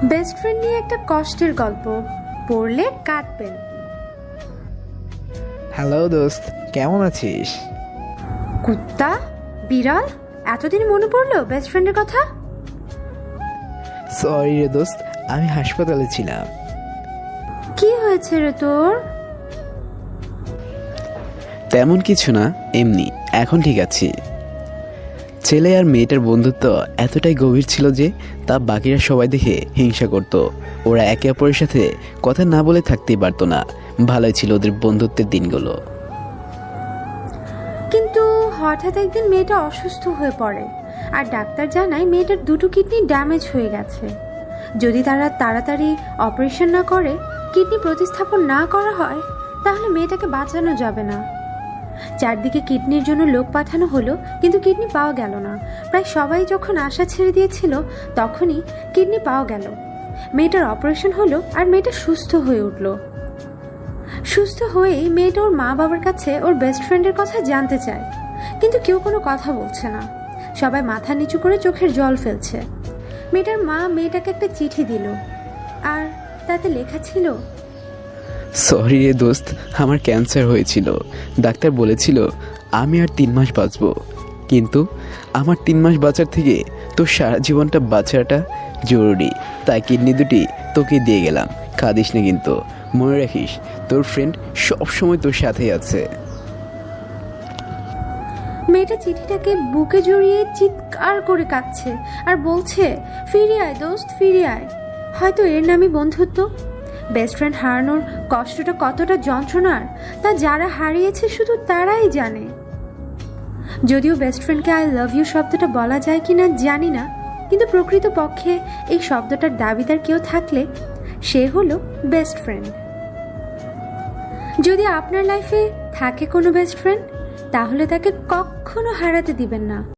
Best friend নিয়ে একটা কষ্টের গল্প, পড়লে কাঁদবেন। হ্যালো দোস্ত, কেমন আছিস? কুত্তা, বিড়াল, এতদিন মনে পড়লো বেস্ট ফ্রেন্ডের কথা? সরি রে দোস্ত, আমি হাসপাতালে ছিলাম। কি হয়েছে রে তোর? তেমন কিছু না, এমনি। এখন ঠিক আছি। ছেলে আর মেয়েটার বন্ধুত্ব এতটাই গভীর ছিল যে তা বাকিরা সবাই দেখে হিংসা করত। ওরা একে অপরের সাথে কথা না বলে থাকতেই পারতো না। ভালোই ছিল ওদের বন্ধুত্বের দিনগুলো। কিন্তু হঠাৎ একদিন মেয়েটা অসুস্থ হয়ে পড়ে, আর ডাক্তার জানায় মেয়েটার দুটো কিডনি ড্যামেজ হয়ে গেছে। যদি তারা তাড়াতাড়ি অপারেশন না করে, কিডনি প্রতিস্থাপন না করা হয়, তাহলে মেয়েটাকে বাঁচানো যাবে না। চারদিকে কিডনির জন্য লোক পাঠানো হলো, কিন্তু কিডনি পাওয়া গেল না। প্রায় সবাই যখন আশা ছেড়ে দিয়েছিল, তখনই কিডনি পাওয়া গেল। মেয়েটার অপারেশন হলো আর মেয়েটা সুস্থ হয়ে উঠল। সুস্থ হয়েই মেয়েটা ওর মা বাবার কাছে ওর বেস্ট ফ্রেন্ডের কথা জানতে চায়, কিন্তু কেউ কোনো কথা বলছে না। সবাই মাথা নিচু করে চোখের জল ফেলছে। মেয়েটার মা মেয়েটাকে একটা চিঠি দিল, আর তাতে লেখা ছিল, সরি রে দোস্ত, আমার ক্যান্সার হয়েছিল। ডাক্তার বলেছিল আমি আর 3 মাস বাঁচবো, কিন্তু আমার 3 মাস বাঁচার থেকে তোর সারা জীবনটা বাঁচাটা জরুরি। তাই কিডনি দুটি তোকে দিয়ে গেলাম। কাঁদিস না কিন্তু, মনে রাখিস তোর ফ্রেন্ড সবসময় তোর সাথেই আছে। মেয়েটা চিঠিটাকে বুকে জড়িয়ে চিৎকার করে কাঁদছে আর বলছে, ফিরে আয় দোস্ত, ফিরে আয়। হয়তো এর নামই বন্ধুত্ব। বেস্ট ফ্রেন্ড হারানোর কষ্টটা কতটা যন্ত্রণার, তা যারা হারিয়েছে শুধু তারাই জানে। যদিও বেস্ট ফ্রেন্ডকে আই লাভ ইউ শব্দটা বলা যায় কিনা জানি না, কিন্তু প্রকৃতপক্ষে এই শব্দটার দাবিদার কেউ থাকলে সে হলো বেস্ট ফ্রেন্ড। যদি আপনার লাইফে থাকে কোনো বেস্ট ফ্রেন্ড, তাহলে তাকে কখনো হারাতে দিবেন না।